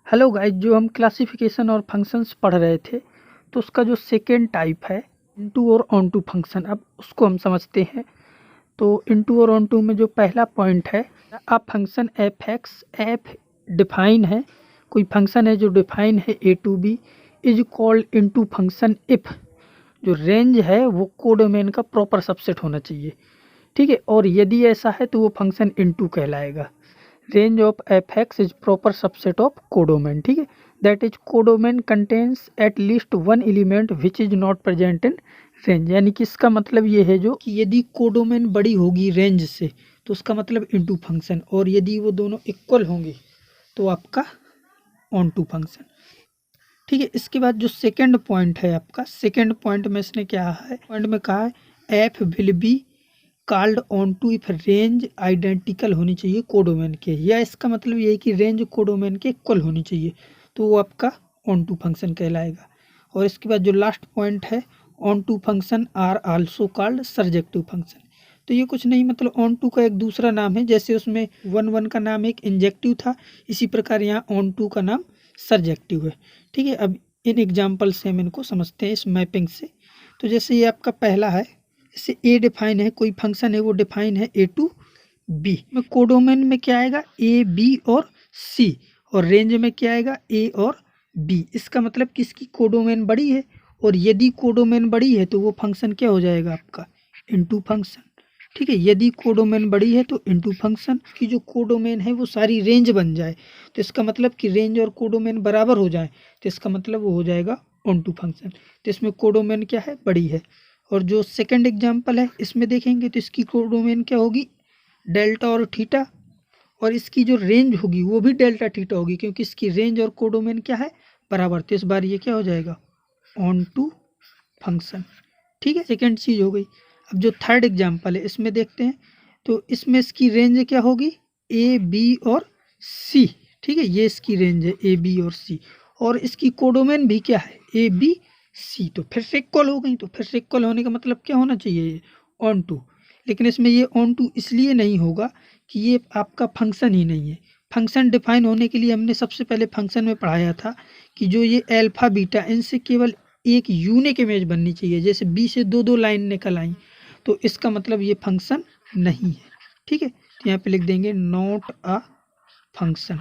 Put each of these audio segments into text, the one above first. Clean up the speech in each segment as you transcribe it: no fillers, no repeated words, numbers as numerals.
Hello guys, जो हम classification और फंक्शंस पढ़ रहे थे तो उसका जो सेकेंड टाइप है इनटू और ऑन टू फंक्शन, अब उसको हम समझते हैं। तो इनटू और ऑन टू में जो पहला पॉइंट है, अब function f x f define है, कोई फंक्शन है जो डिफाइन है A to B is called into function if जो रेंज है वो कोडोमेन का प्रॉपर सबसेट होना चाहिए। ठीक है, और यदि ऐसा है तो वो फंक्शन इनटू कहलाएगा। Range of F x is proper subset of codomain. ठीक है, that is codomain contains at least one element which is not present in range. यानी कि इसका मतलब ये है जो कि यदि कोडोमेन बड़ी होगी रेंज से तो उसका मतलब इनटू फंक्शन, और यदि वो दोनों इक्वल होंगे तो आपका ऑन टू फंक्शन। ठीक है, इसके बाद जो सेकंड पॉइंट है आपका, सेकंड पॉइंट में इसने क्या है, पॉइंट में कहा है F will be called onto if range identical होनी चाहिए कोडोमेन के, या इसका मतलब ये है कि रेंज कोडोमेन के इक्वल होनी चाहिए, तो वो आपका ऑन टू फंक्शन कहलाएगा। और इसके बाद जो लास्ट पॉइंट है, onto function are also called surjective function. तो ये कुछ नहीं, मतलब ऑन टू का एक दूसरा नाम है, जैसे उसमें वन वन का नाम एक इंजेक्टिव था, इसी प्रकार यहाँ ऑन टू का नाम सरजेक्टिव है। ठीक है, अब इन एग्जाम्पल से हम इनको समझते हैं इस मैपिंग से। तो जैसे ये आपका पहला है, जैसे ए डिफाइन है, कोई फंक्शन है वो डिफाइन है ए टू बी में, कोडोमेन में क्या आएगा ए बी और सी, और रेंज में क्या आएगा ए और बी। इसका मतलब किसकी कोडोमेन बड़ी है, और यदि कोडोमेन बड़ी है तो वो फंक्शन क्या हो जाएगा आपका इनटू फंक्शन। ठीक है, यदि कोडोमेन बड़ी है तो इनटू फंक्शन की जो कोडोमेन है वो सारी रेंज बन जाए, तो इसका मतलब कि रेंज और कोडोमेन बराबर हो जाए, तो इसका मतलब वो हो जाएगा ऑन टू फंक्शन। तो इसमें कोडोमेन क्या है, बड़ी है। और जो सेकंड एग्जांपल है इसमें देखेंगे तो इसकी कोडोमेन क्या होगी डेल्टा और थीटा, और इसकी जो रेंज होगी वो भी डेल्टा थीटा होगी, क्योंकि इसकी रेंज और कोडोमेन क्या है बराबर, तो इस बार ये क्या हो जाएगा ऑन टू फंक्शन। ठीक है, सेकंड चीज हो गई। अब जो थर्ड एग्जांपल है इसमें देखते हैं, तो इसमें इसकी रेंज क्या होगी ए बी और सी। ठीक है, ये इसकी रेंज है ए बी और सी, और इसकी कोडोमेन भी क्या है ए बी सी, तो फिर से इक्वल हो गई। तो फिर से इक्वल होने का मतलब क्या होना चाहिए ये ऑन टू, लेकिन इसमें ये ऑन टू इसलिए नहीं होगा कि ये आपका फंक्शन ही नहीं है। फंक्शन डिफाइन होने के लिए हमने सबसे पहले फंक्शन में पढ़ाया था कि जो ये अल्फा बीटा इनसे केवल एक यूनिक इमेज बननी चाहिए, जैसे बी से दो दो लाइन निकल आई, तो इसका मतलब ये फंक्शन नहीं है। ठीक है, तो यहाँ पे लिख देंगे नॉट अ फंक्शन।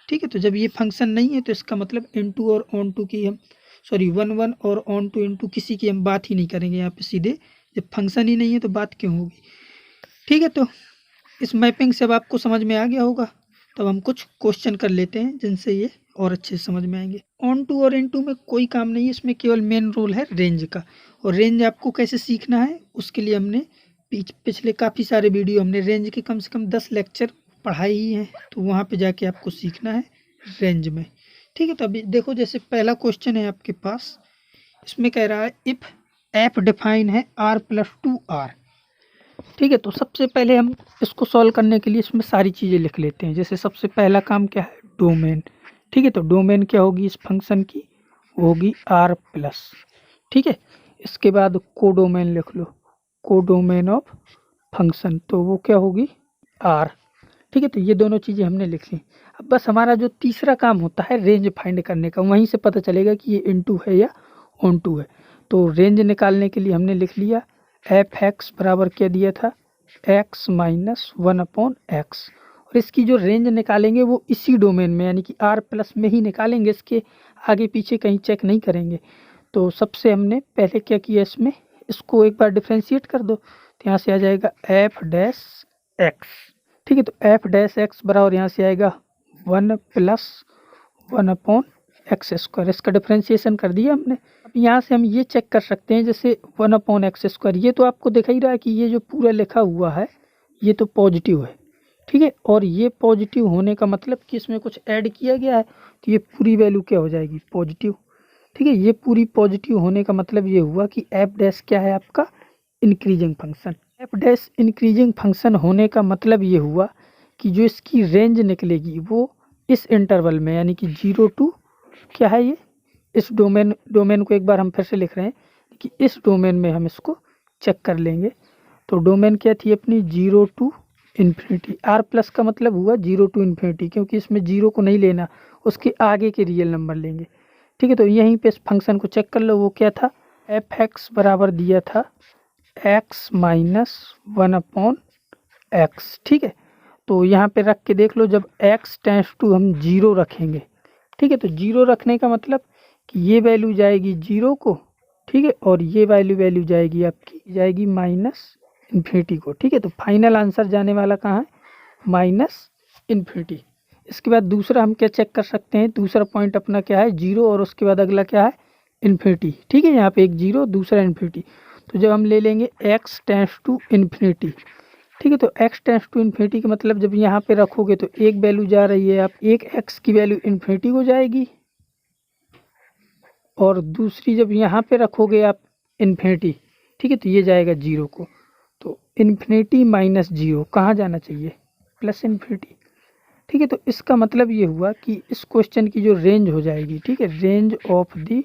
ठीक है, तो जब ये फंक्शन नहीं है तो इसका मतलब इनटू और ऑन टू की हम सॉरी वन वन और ऑन टू इनटू किसी की हम बात ही नहीं करेंगे यहाँ पे सीधे, जब फंक्शन ही नहीं है तो बात क्यों होगी। ठीक है, तो इस मैपिंग से अब आपको समझ में आ गया होगा, तब हम कुछ क्वेश्चन कर लेते हैं जिनसे ये और अच्छे से समझ में आएंगे। ऑन टू और इनटू में कोई काम नहीं है, इसमें केवल मेन रोल है रेंज का, और रेंज आपको कैसे सीखना है उसके लिए हमने पिछले काफ़ी सारे वीडियो, हमने रेंज के कम से कम 10 लेक्चर पढ़ाई ही हैं, तो वहाँ पे जाके आपको सीखना है रेंज में। ठीक है, तो अभी देखो जैसे पहला क्वेश्चन है आपके पास, इसमें कह रहा है इफ एफ डिफाइन है आर प्लस टू आर। ठीक है, तो सबसे पहले हम इसको सॉल्व करने के लिए इसमें सारी चीज़ें लिख लेते हैं। जैसे सबसे पहला काम क्या है डोमेन। ठीक है, तो डोमेन क्या होगी इस फंक्शन की, वो होगी आर प्लस। ठीक है, इसके बाद कोडोमेन लिख लो, कोडोमेन ऑफ फंक्शन, तो वो क्या होगी आर। ठीक है, तो ये दोनों चीज़ें हमने लिख ली। अब बस हमारा जो तीसरा काम होता है रेंज फाइंड करने का, वहीं से पता चलेगा कि ये इनटू है या ऑन टू है। तो रेंज निकालने के लिए हमने लिख लिया एफ एक्स बराबर क्या दिया था x minus one upon x, और इसकी जो रेंज निकालेंगे वो इसी डोमेन में यानी कि आर प्लस में ही निकालेंगे, इसके आगे पीछे कहीं चेक नहीं करेंगे। तो सबसे हमने पहले क्या किया, इसमें इसको एक बार डिफ्रेंशिएट कर दो, तो यहाँ से आ जाएगा एफ डैश एक्स। ठीक है, तो एफ डैश एक्स बराबर यहाँ से आएगा one plus one upon x square, इसका डिफ्रेंशिएशन कर दिया हमने। अब यहाँ से हम ये चेक कर सकते हैं, जैसे वन अपॉन एक्स स्क्वायर, ये तो आपको दिख ही रहा है कि ये जो पूरा लिखा हुआ है ये तो पॉजिटिव है। ठीक है, और ये पॉजिटिव होने का मतलब कि इसमें कुछ ऐड किया गया है, तो ये पूरी वैल्यू क्या हो जाएगी पॉजिटिव। ठीक है, ये पूरी पॉजिटिव होने का मतलब ये हुआ कि एफ डैश क्या है आपका increasing function. F dash increasing function होने का मतलब ये हुआ कि जो इसकी रेंज निकलेगी वो इस इंटरवल में, यानी कि 0 टू क्या है ये इस डोमेन को एक बार हम फिर से लिख रहे हैं कि इस डोमेन में हम इसको चेक कर लेंगे। तो डोमेन क्या थी अपनी 0 टू इन्फिनिटी, आर प्लस का मतलब हुआ 0 टू इन्फिनिटी, क्योंकि इसमें 0 को नहीं लेना, उसके आगे के रियल नंबर लेंगे। ठीक है, तो यहीं पे इस फंक्शन को चेक कर लो, वो क्या था, एफ एक्स बराबर दिया था एक्स माइनस 1/x। ठीक है, तो यहाँ पे रख के देख लो, जब x टेंड्स टू हम 0 रखेंगे, ठीक है, तो 0 रखने का मतलब कि ये वैल्यू जाएगी 0 को, ठीक है, और ये वैल्यू जाएगी आपकी जाएगी -इन्फिनिटी को। ठीक है, तो फाइनल आंसर जाने वाला कहाँ है, -इन्फिनिटी। इसके बाद दूसरा हम क्या चेक कर सकते हैं, दूसरा पॉइंट अपना क्या है 0 और उसके बाद अगला क्या है इन्फिनिटी। ठीक है, यहाँ पे एक 0 दूसरा इन्फिनिटी, तो जब हम ले लेंगे x टेंड्स टू इन्फिनिटी, ठीक है, तो x टेंड्स टू इन्फिनिटी का मतलब जब यहाँ पे रखोगे तो एक वैल्यू जा रही है, आप एक x की वैल्यू इन्फिनिटी को जाएगी, और दूसरी जब यहाँ पे रखोगे आप इन्फिनिटी, ठीक है, तो ये जाएगा 0 को। तो इन्फिनिटी माइनस 0 कहाँ जाना चाहिए, प्लस इन्फिनिटी। ठीक है, तो इसका मतलब ये हुआ कि इस क्वेश्चन की जो रेंज हो जाएगी, ठीक है, रेंज ऑफ द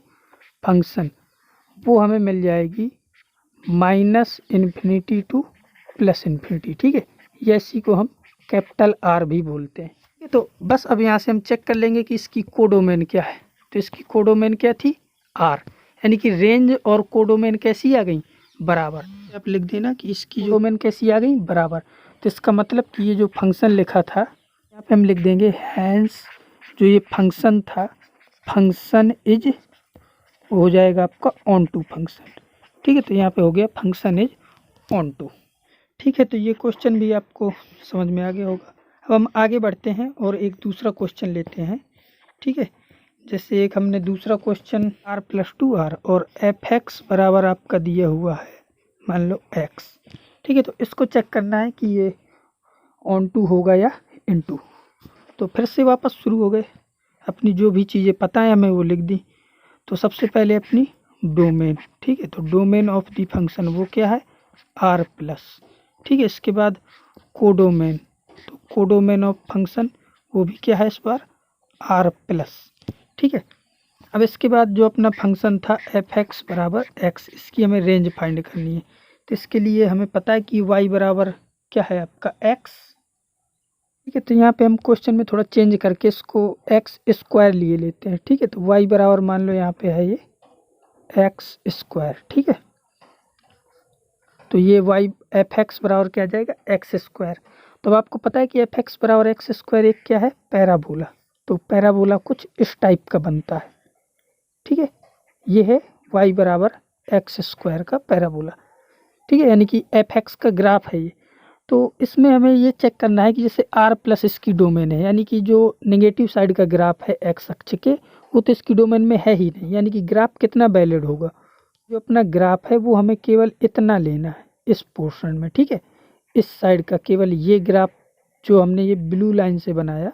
फंक्शन वो हमें मिल जाएगी -इन्फिनिटी टू प्लस इन्फिनिटी। ठीक है, ये इसी को हम कैपिटल R भी बोलते हैं। तो बस अब यहाँ से हम चेक कर लेंगे कि इसकी कोडोमेन क्या है। तो इसकी कोडोमेन क्या थी, R, यानी कि रेंज और कोडोमेन कैसी आ गई, बराबर। आप लिख देना कि इसकी जो डोमेन कैसी आ गई, बराबर। तो इसका मतलब कि ये जो फंक्शन लिखा था यहाँ पे हम लिख देंगे हैंस, जो ये फंक्शन था, फंक्शन इज हो जाएगा आपका ऑन टू फंक्शन। ठीक है, तो यहाँ पे हो गया फंक्शन इज ऑन टू। ठीक है, तो ये क्वेश्चन भी आपको समझ में आ गया होगा। अब हम आगे बढ़ते हैं और एक दूसरा क्वेश्चन लेते हैं। ठीक है, जैसे एक हमने दूसरा क्वेश्चन r+2r और एफ एक्स बराबर आपका दिया हुआ है, मान लो x। ठीक है, तो इसको चेक करना है कि ये ऑन टू होगा या इन टू। तो फिर से वापस शुरू हो गए, अपनी जो भी चीज़ें पता है हमें वो लिख दी। तो सबसे पहले अपनी डोमेन, ठीक है, तो डोमेन ऑफ द फंक्शन वो क्या है, r+। ठीक है, इसके बाद कोडोमेन, तो कोडोमेन ऑफ फंक्शन वो भी क्या है इस बार, r+। ठीक है, अब इसके बाद जो अपना फंक्शन था एफ एक्स बराबर एक्स, इसकी हमें रेंज फाइंड करनी है। तो इसके लिए हमें पता है कि y बराबर क्या है आपका x। ठीक है, तो यहाँ पे हम क्वेश्चन में थोड़ा चेंज करके इसको एक्स स्क्वायर लिए लेते हैं। ठीक है, तो y बराबर मान लो यहाँ पे है ये x²। ठीक है, तो ये y एफ एक्स बराबर क्या आ जाएगा, x²। तो अब आपको पता है कि एफ एक्स बराबर x² एक क्या है, पैराबोला। तो पैराबोला कुछ इस टाइप का बनता है। ठीक है, ये है y बराबर x² का पैराबोला। ठीक है, यानी कि एफ एक्स का ग्राफ है ये। तो इसमें हमें ये चेक करना है कि जैसे r+ इसकी डोमेन है, यानी कि जो नेगेटिव साइड का ग्राफ है x अक्ष के, वो तो इसकी डोमेन में है ही नहीं, यानी कि ग्राफ कितना वैलिड होगा। जो अपना ग्राफ है वो हमें केवल इतना लेना है इस पोर्शन में। ठीक है, इस साइड का केवल ये ग्राफ जो हमने ये ब्लू लाइन से बनाया,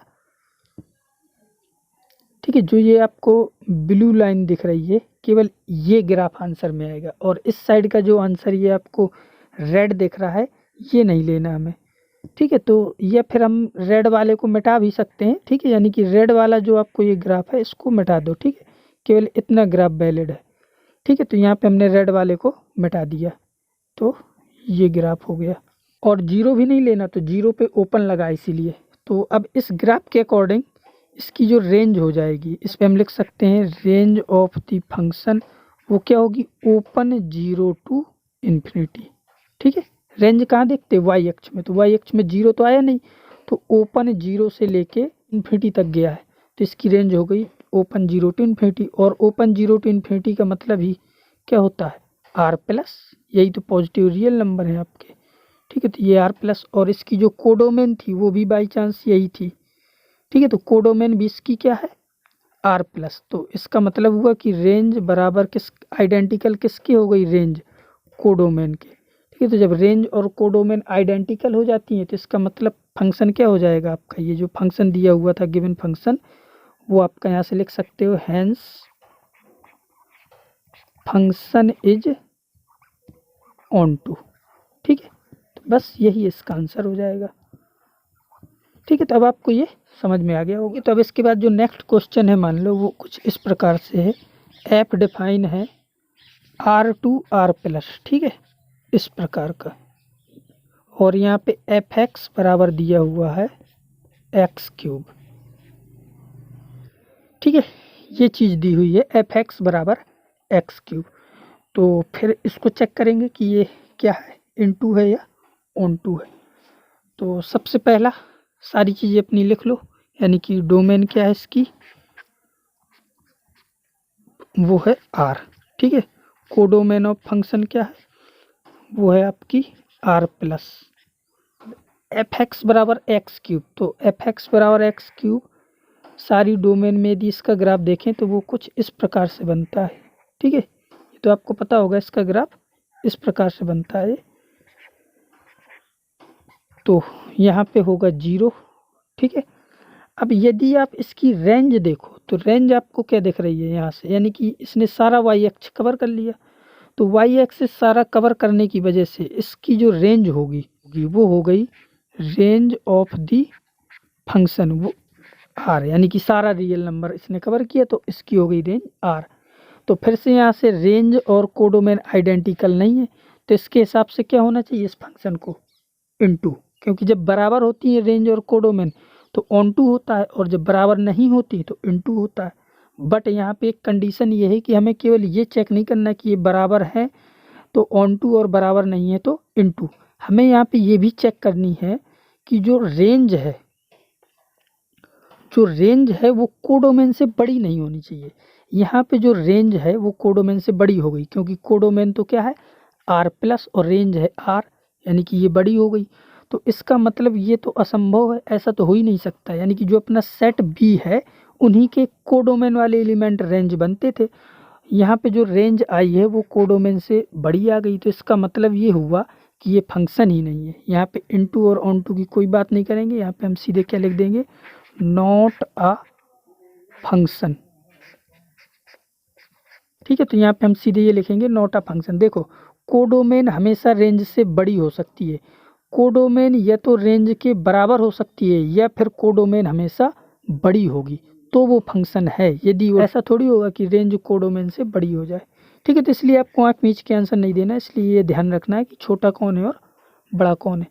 ठीक है, जो ये आपको ब्लू लाइन दिख रही है, केवल ये ग्राफ आंसर में आएगा, और इस साइड का जो आंसर ये आपको रेड दिख रहा है, ये नहीं लेना हमें। ठीक है, तो ये फिर हम रेड वाले को मिटा भी सकते हैं। ठीक है, यानी कि रेड वाला जो आपको ये ग्राफ है इसको मिटा दो। ठीक है, केवल इतना ग्राफ वैलिड है। ठीक है, तो यहाँ पे हमने रेड वाले को मिटा दिया, तो ये ग्राफ हो गया। और 0 भी नहीं लेना, तो 0 पे ओपन लगा इसीलिए। तो अब इस ग्राफ के अकॉर्डिंग इसकी जो रेंज हो जाएगी, इस पे हम लिख सकते हैं रेंज ऑफ द फंक्शन वो क्या होगी, ओपन 0 टू इन्फिनिटी। ठीक है, रेंज कहाँ देखते हैं, y अक्ष में। तो y अक्ष में 0 तो आया नहीं, तो ओपन 0 से लेके इन्फिनिटी तक गया है, तो इसकी रेंज हो गई ओपन 0 टू इन्फिनिटी। और ओपन 0 टू इन्फिनिटी का मतलब ही क्या होता है, r+। यही तो पॉजिटिव रियल नंबर है आपके। ठीक है, तो ये r+, और इसकी जो कोडोमेन थी वो भी बाई चांस यही थी। ठीक है, तो कोडोमेन भी इसकी क्या है, r+। तो इसका मतलब हुआ कि रेंज बराबर किस आइडेंटिकल किसकी हो गई, रेंज कोडोमेन के। ठीक है, तो जब रेंज और कोडोमेन आइडेंटिकल हो जाती हैं तो इसका मतलब फंक्शन क्या हो जाएगा आपका, ये जो फंक्शन दिया हुआ था गिवन फंक्शन, वो आपका यहाँ से लिख सकते हो hence function is onto. ठीक है, तो बस यही इसका आंसर हो जाएगा। ठीक है, तो अब आपको ये समझ में आ गया होगा। तो अब इसके बाद जो नेक्स्ट क्वेश्चन है, मान लो वो कुछ इस प्रकार से है, एफ डिफाइन है r2r+। ठीक है, इस प्रकार का, और यहाँ पे एफ एक्स बराबर दिया हुआ है x³। ठीक है, ये चीज़ दी हुई है एफ एक्स बराबर एक्स क्यूब। तो फिर इसको चेक करेंगे कि ये क्या है, इनटू है या ऑन टू है। तो सबसे पहला सारी चीज़ें अपनी लिख लो, यानी कि डोमेन क्या है इसकी, वो है आर। ठीक है, कोडोमेन ऑफ फंक्शन क्या है, वो है आपकी आर प्लस एफ एक्स बराबर एक्स क्यूब। तो एफ एक्स बराबर एक्स क्यूब सारी डोमेन में यदि इसका ग्राफ देखें तो वो कुछ इस प्रकार से बनता है। ठीक है, ये तो आपको पता होगा, इसका ग्राफ इस प्रकार से बनता है। तो यहाँ पे होगा 0। ठीक है, अब यदि आप इसकी रेंज देखो तो रेंज आपको क्या दिख रही है यहाँ से, यानी कि इसने सारा वाई एक्स कवर कर लिया। तो वाई एक्सिस सारा कवर करने की वजह से इसकी जो रेंज होगी वो हो गई रेंज ऑफ दी फंक्शन, वो आर, यानी कि सारा रियल नंबर इसने कवर किया तो इसकी हो गई रेंज आर। तो फिर से यहाँ से रेंज और कोडोमेन आइडेंटिकल नहीं है, तो इसके हिसाब से क्या होना चाहिए इस फंक्शन को, इनटू, क्योंकि जब बराबर होती है रेंज और कोडोमेन तो ऑन टू होता है, और जब बराबर नहीं होती तो इनटू होता है। बट यहाँ पे एक कंडीशन ये है कि हमें केवल ये चेक नहीं करना कि ये बराबर है तो ऑन टू और बराबर नहीं है तो इनटू, हमें यहाँ पे ये भी चेक करनी है कि जो रेंज है वो कोडोमेन से बड़ी नहीं होनी चाहिए। यहाँ पे जो रेंज है वो कोडोमेन से बड़ी हो गई, क्योंकि कोडोमेन तो क्या है आर प्लस और रेंज है आर, यानी कि ये बड़ी हो गई। तो इसका मतलब ये तो असंभव है, ऐसा तो हो ही नहीं सकता, यानी कि जो अपना सेट बी है उन्हीं के कोडोमेन वाले एलिमेंट रेंज बनते थे। यहाँ पे जो रेंज आई है वो कोडोमेन से बड़ी आ गई, तो इसका मतलब ये हुआ कि ये फंक्शन ही नहीं है। यहाँ पे इनटू और ऑन टू की कोई बात नहीं करेंगे, यहाँ पे हम सीधे क्या लिख देंगे, नॉट अ फंक्शन। ठीक है, तो यहाँ पे हम सीधे ये लिखेंगे नॉट अ फंक्शन। देखो, कोडोमेन हमेशा रेंज से बड़ी हो सकती है, कोडोमेन या तो रेंज के बराबर हो सकती है या फिर कोडोमेन हमेशा बड़ी होगी तो वो फंक्शन है। यदि वो ऐसा थोड़ी होगा कि रेंज कोडोमेन से बड़ी हो जाए। ठीक है, तो इसलिए आपको आँख मीच के आंसर नहीं देना, इसलिए ये ध्यान रखना है कि छोटा कौन है और बड़ा कौन है।